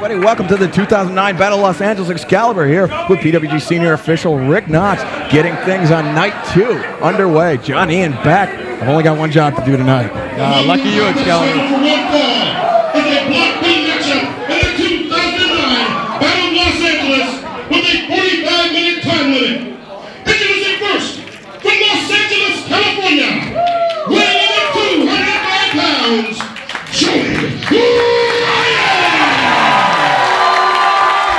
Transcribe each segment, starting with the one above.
everybody. Welcome to the 2009 Battle of Los Angeles Excalibur here with PWG senior official Rick Knox getting things on night 2 underway. John Ian back. I've only got one job to do tonight. Lucky you, Excalibur. For one fall is a Block B matchup in the 2009 Battle of Los Angeles with a 45-minute time limit. Introducing first from Los Angeles, California, weighing in at 205 pounds, Joey Ryan.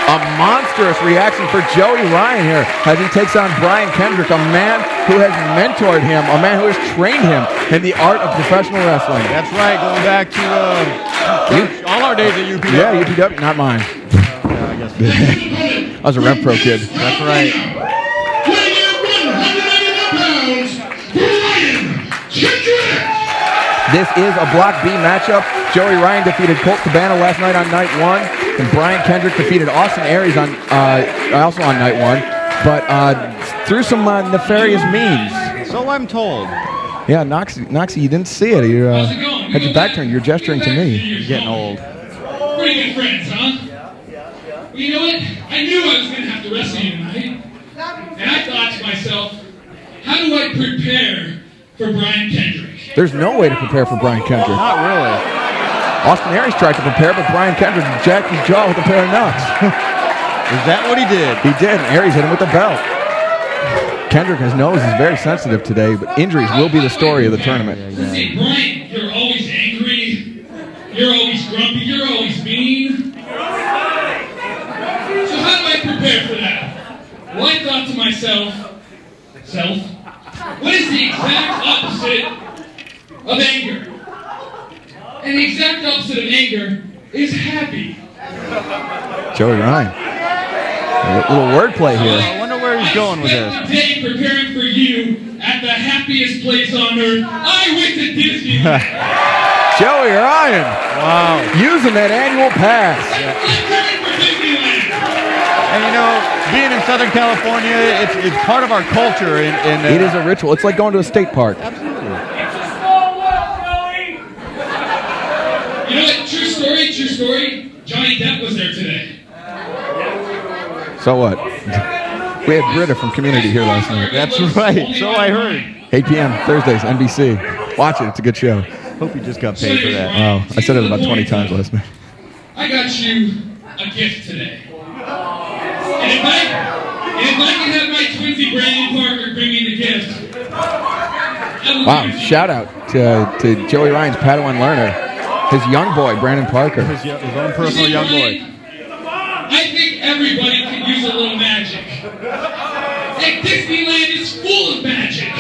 A monstrous reaction for Joey Ryan here as he takes on Brian Kendrick, a man who has mentored him, a man who has trained him in the art of professional wrestling. That's right, going back to all our days at UPW. Yeah, UPW, not mine. I guess. I was a Rev Pro kid. That's right. Weighing in at 181 pounds, Brian Kendrick. This is a Block B matchup. Joey Ryan defeated Colt Cabana last night on night 1. And Brian Kendrick defeated Austin Aries on also on night 1, but through some nefarious means. So I'm told. Yeah, Noxie, you didn't see it. You had your back turned. You're gesturing to me. You're getting old. Pretty good friends, huh? Well, you know what? I knew I was going to have to wrestle you tonight. And I thought to myself, how do I prepare for Brian Kendrick? There's no way to prepare for Brian Kendrick. Not really. Austin Aries tried to prepare, but Brian Kendrick jacked his jaw with a pair of nuts. Is that what he did? He did, and Aries hit him with the belt. Kendrick, his nose is very sensitive today, but injuries will be the story of the tournament. See, Brian, you're always angry, you're always grumpy, you're always mean. So how do I prepare for that? Well, I thought to myself, what is the exact opposite of anger? And the exact opposite of anger is happy. Joey Ryan. A little wordplay here. I wonder where he's going with this. I spent the day preparing for you at the happiest place on earth. I went to Disney. Joey Ryan. Wow. Using that annual pass. Preparing for Disneyland. And you know, being in Southern California, it's part of our culture. It is a ritual. It's like going to a state park. Absolutely. You know what? True story. Johnny Depp was there today. So what? We had Britta from Community here last night. That's right. So I heard. 8 p.m. Thursdays, NBC. Watch it. It's a good show. Hope you just got paid for that. Oh, I said it about 20 times last night. I got you a gift today. And if I can have my twinsy Brandon Parker bring me the gift. Wow, shout out to Joey Ryan's Padawan learner. His young boy, Brandon Parker. His own personal young boy. I think everybody could use a little magic. And Disneyland is full of magic.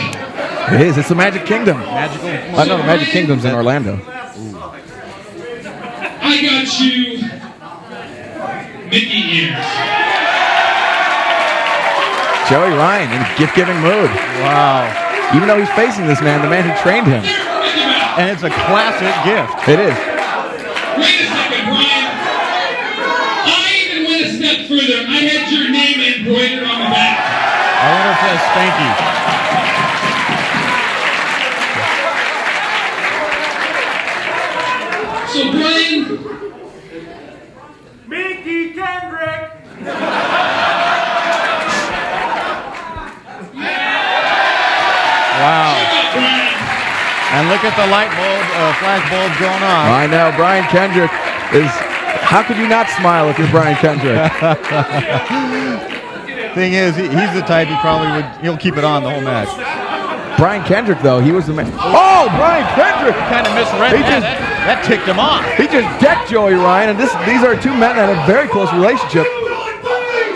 It is. It's the Magic Kingdom. Magical. I know the Magic Kingdom's in Orlando. I got you Mickey ears. Joey Ryan in a gift-giving mood. Wow. Even though he's facing this man, the man who trained him. And it's a classic gift. It is. Wait a second, Brian. I even went a step further. I had your name embroidered on the back. I wonder if that's Spanky. So, Brian. Mickey Kendrick! Wow. And look at the light bulb, flash bulbs going on. I know. Brian Kendrick is... How could you not smile if you're Brian Kendrick? Thing is, he's the type he'll keep it on the whole match. Brian Kendrick, though, he was the man. Oh, Brian Kendrick! Kind of misread He that. just- That ticked him off. He just decked Joey Ryan, and these are two men that have a very close relationship.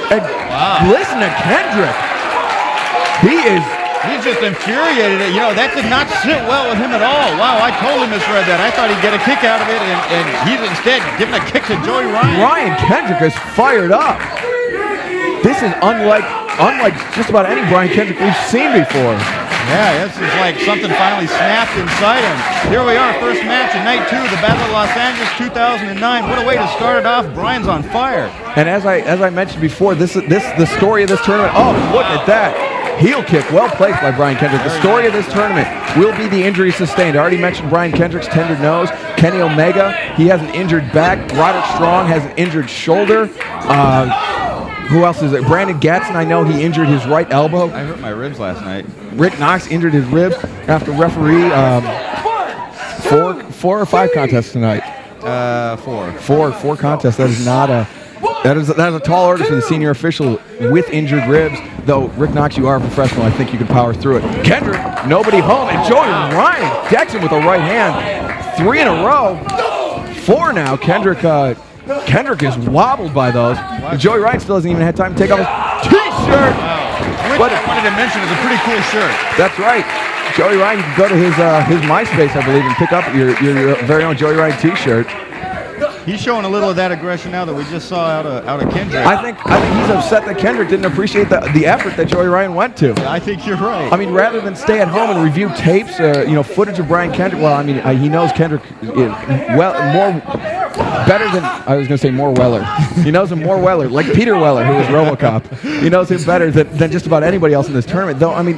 And listen to Kendrick. He's just infuriated. You know, that did not sit well with him at all. Wow, I totally misread that. I thought he'd get a kick out of it, and he's instead giving a kick to Joey Ryan. Brian Kendrick is fired up. This is unlike just about any Brian Kendrick we've seen before. Yeah, this is like something finally snapped inside him. Here we are, first match of night 2 of the Battle of Los Angeles 2009. What a way to start it off. Brian's on fire. And as I mentioned before, this the story of this tournament. Oh, look at that. Heel kick, well placed by Brian Kendrick. The story of this tournament will be the injury sustained. I already mentioned Brian Kendrick's tender nose. Kenny Omega, he has an injured back. Roderick Strong has an injured shoulder. Who else is it? Brandon Gatson, I know he injured his right elbow. I hurt my ribs last night. Rick Knox injured his ribs after referee 4 or 5 contests tonight. 4. 4 contests. That is not a that is a tall order for the senior official with injured ribs. Though Rick Knox, you are a professional. I think you can power through it. Kendrick, nobody home, and Joey Ryan decks him with a right hand. 3 in a row. 4 now. Kendrick is wobbled by those. Joey Ryan still hasn't even had time to take off his T-shirt. Which I wanted to mention is a pretty cool shirt. That's right. Joey Ryan, you can go to his MySpace, I believe, and pick up your very own Joey Ryan T-shirt. He's showing a little of that aggression now that we just saw out of Kendrick. I think he's upset that Kendrick didn't appreciate the effort that Joey Ryan went to. I think you're right. I mean, rather than stay at home and review tapes, footage of Brian Kendrick. Well, I mean, he knows Kendrick better than I was going to say more Weller. He knows him more Weller, like Peter Weller, who was RoboCop. He knows him better than just about anybody else in this tournament. Though, I mean,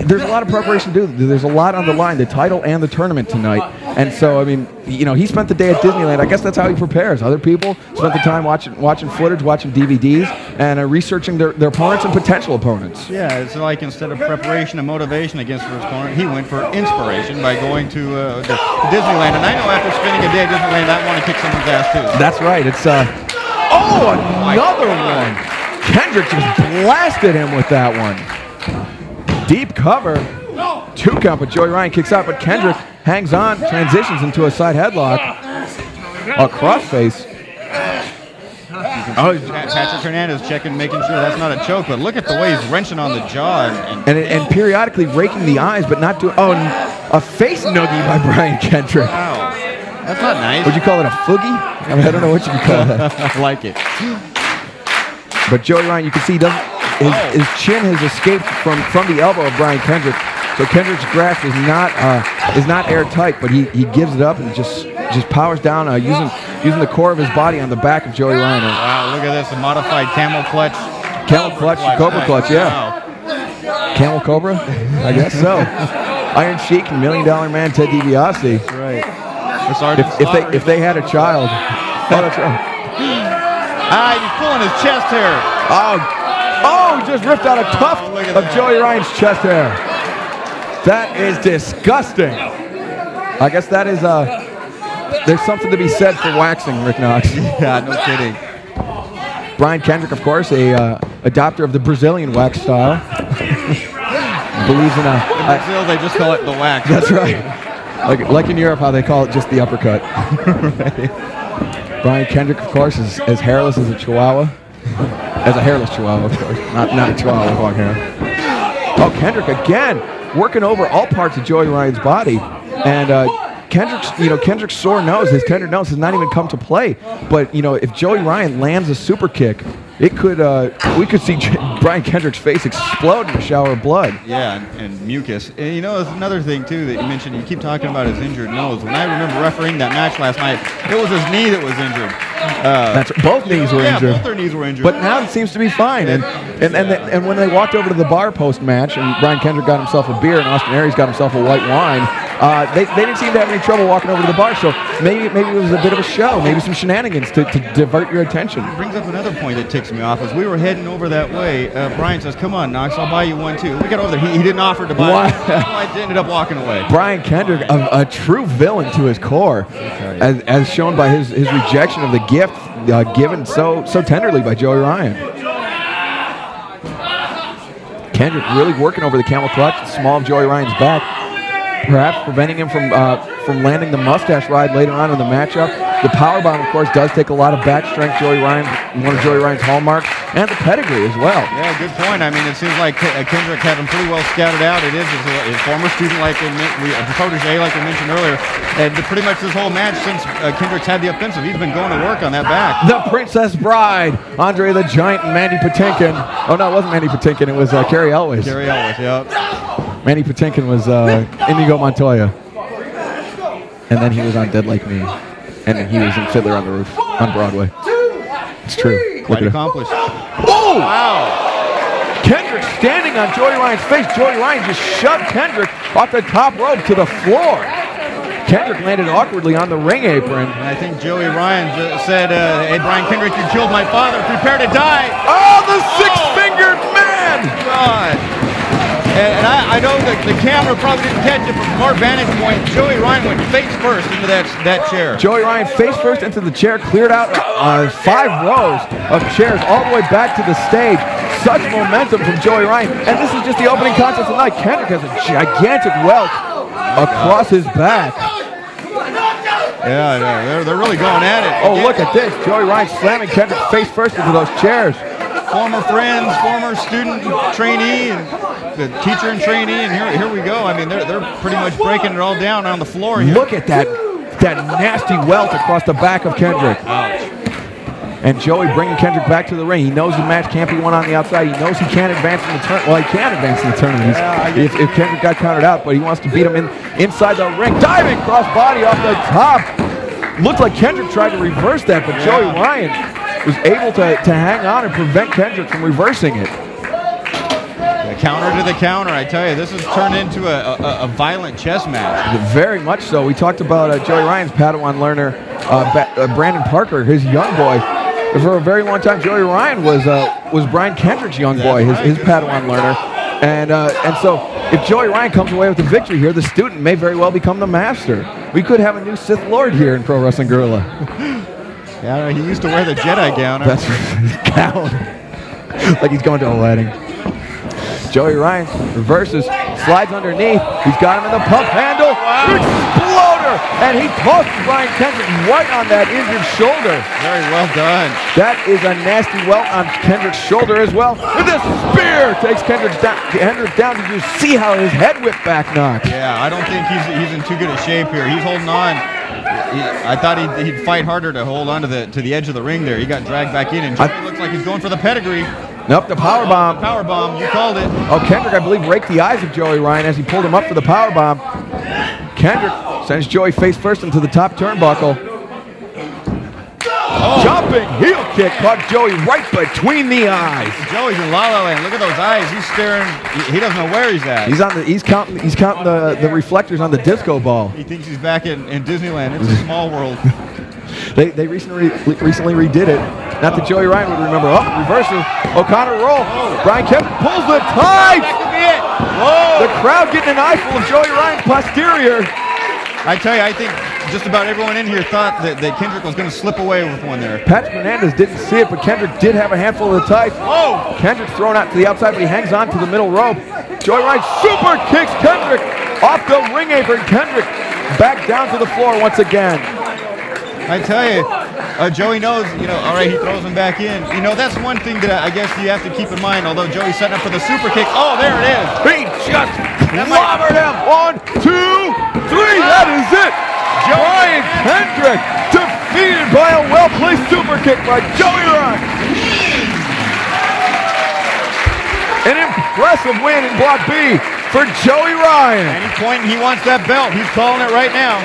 there's a lot of preparation to do. There's a lot on the line, the title and the tournament tonight. And so, I mean, he spent the day at Disneyland. I guess that's how he prepares. Other people spent the time watching footage, watching DVDs, and researching their opponents and potential opponents. Yeah, it's like instead of preparation and motivation against his opponent, he went for inspiration by going to Disneyland. And I know after spending a day at Disneyland, I want to kick someone's ass too. That's right. It's another one. Kendrick just blasted him with that one. Deep cover. 2 count, but Joey Ryan kicks out, but Kendrick hangs on, transitions into a side headlock. A crossface. Patrick Hernandez making sure that's not a choke, but look at the way he's wrenching on the jaw. And periodically raking the eyes, but not doing... Oh, a face noogie by Brian Kendrick. Wow. That's not nice. Would you call it a foogie? I mean, I don't know what you would call that. I like it. But Joey Ryan, you can see his chin has escaped from the elbow of Brian Kendrick. So Kendrick's grasp is not airtight, but he gives it up and just powers down using the core of his body on the back of Joey Ryan. Wow, look at this, a modified camel clutch. Camel clutch, cobra clutch, yeah. Wow. Camel cobra? I guess so. Iron Sheik and $1 Million Man Ted DiBiase. That's right. If they had a child. Oh, that's right. He's pulling his chest hair. Oh, just ripped out a tuft of Joey Ryan's chest hair. That is disgusting. I guess that is there's something to be said for waxing, Rick Knox. Yeah, no kidding. Brian Kendrick, of course, a adopter of the Brazilian wax style. Believes in In Brazil, they just call it the wax. That's right. Like in Europe, how they call it just the uppercut. Right. Brian Kendrick, of course, is as hairless as a chihuahua. As a hairless chihuahua, of course. Not a chihuahua with long hair. Oh, Kendrick again, working over all parts of Joey Ryan's body. And Kendrick's sore nose, his tender nose, has not even come to play. But, if Joey Ryan lands a super kick, it could we could see Brian Kendrick's face explode in a shower of blood. Yeah, and mucus. And there's another thing too that you mentioned. You keep talking about his injured nose. When I remember refereeing that match last night, it was his knee that was injured. Both knees were injured. Yeah, both their knees were injured. But now it seems to be fine. And when they walked over to the bar post match, and Brian Kendrick got himself a beer, and Austin Aries got himself a white wine. They didn't seem to have any trouble walking over to the bar. So maybe it was a bit of a show, maybe some shenanigans to divert your attention. It brings up another point that ticks me off. As we were heading over that way, Brian says, "Come on, Knox, I'll buy you one too." We got over there. He didn't offer to buy. I ended up walking away. Brian Kendrick, a true villain to his core, as shown by his rejection of the gift given so tenderly by Joey Ryan. Kendrick really working over the camel clutch, small of Joey Ryan's back, perhaps preventing him from landing the mustache ride later on in the matchup. The powerbomb, of course, does take a lot of back strength. One of Joey Ryan's hallmarks, and the pedigree as well. Yeah, good point. I mean, it seems like Kendrick had him pretty well scouted out. It is his former student, a protege, like we mentioned earlier. And pretty much this whole match since Kendrick's had the offensive, he's been going to work on that back. The Princess Bride, Andre the Giant and Mandy Patinkin. Oh, no, it wasn't Mandy Patinkin. It was Carrie Elwes. Carrie Elwes, yeah. Mandy Patinkin was Inigo Montoya. And then he was on Dead Like Me. And he was in Fiddler on the Roof on Broadway. It's true. Quite accomplished. Oh! Wow. Kendrick standing on Joey Ryan's face. Joey Ryan just shoved Kendrick off the top rope to the floor. Kendrick landed awkwardly on the ring apron. And I think Joey Ryan said, hey, Brian Kendrick, you killed my father. Prepare to die. Oh, the six-fingered man! God. And I know that the camera probably didn't catch it, but from our vantage point, Joey Ryan went face first into that chair. Joey Ryan face first into the chair, cleared out 5 rows of chairs all the way back to the stage. Such momentum from Joey Ryan. And this is just the opening contest of the night. Kendrick has a gigantic welt across his back. Yeah, they're really going at it. Oh, look at this. Joey Ryan slamming Kendrick face first into those chairs. Former friends, former student, trainee, and the teacher and trainee, and here we go. I mean, they're pretty much breaking it all down on the floor here. Look at that nasty welt across the back of Kendrick. Ouch. And Joey bringing Kendrick back to the ring. He knows the match can't be won on the outside. He knows he can't advance in the tournament. Well, he can advance in the tournament if Kendrick got counted out, but he wants to beat him inside the ring. Diving cross body off the top. Looked like Kendrick tried to reverse that, but Joey Ryan was able to hang on and prevent Kendrick from reversing it. The counter to the counter. I tell you, this has turned into a violent chess match. Very much so. We talked about Joey Ryan's Padawan learner, Brandon Parker, his young boy. For a very long time, Joey Ryan was Brian Kendrick's young boy, his Padawan learner. And so if Joey Ryan comes away with the victory here, the student may very well become the master. We could have a new Sith Lord here in Pro Wrestling Guerrilla. Yeah, he used to wear the Jedi gown. That's gown. Like he's going to a wedding. Joey Ryan reverses, slides underneath. He's got him in the pump handle. Exploder! And he tosses Brian Kendrick right on that injured shoulder. Very well done. That is a nasty welt on Kendrick's shoulder as well. And the spear takes Kendrick down. Did you see how his head whipped back knocked? Yeah, I don't think he's in too good a shape here. He's holding on. I thought he'd fight harder to hold on to the edge of the ring there. He got dragged back in, and Joey looks like he's going for the pedigree. Nope, the powerbomb. Powerbomb, you called it. Oh, Kendrick, I believe, raked the eyes of Joey Ryan as he pulled him up for the powerbomb. Kendrick sends Joey face first into the top turnbuckle. Oh. Jumping heel kick caught Joey right between the eyes. Joey's in La La Land. Look at those eyes. He's staring. He doesn't know where he's at. He's counting the reflectors on the disco ball. He thinks he's back in Disneyland. It's a small world. They recently redid it. Not that Joey Ryan would remember. Oh, reverses. O'Connor roll. Brian Kendrick pulls the tie. That could be it. Whoa. The crowd getting an eyeful of Joey Ryan's posterior. I tell you, I think just about everyone in here thought that Kendrick was going to slip away with one there. Patrick Hernandez didn't see it, but Kendrick did have a handful of the ties. Oh! Kendrick's thrown out to the outside, but he hangs on to the middle rope. Joey Ryan super kicks Kendrick off the ring apron. Kendrick back down to the floor once again. I tell you, Joey knows, all right, he throws him back in. That's one thing that I guess you have to keep in mind, although Joey's setting up for the super kick. Oh, there it is. He just clobbered him. 1, 2, 3. That is it. Brian Kendrick defeated by a well-placed super kick by Joey Ryan. An impressive win in Block B for Joey Ryan. Any point he wants that belt, he's calling it right now.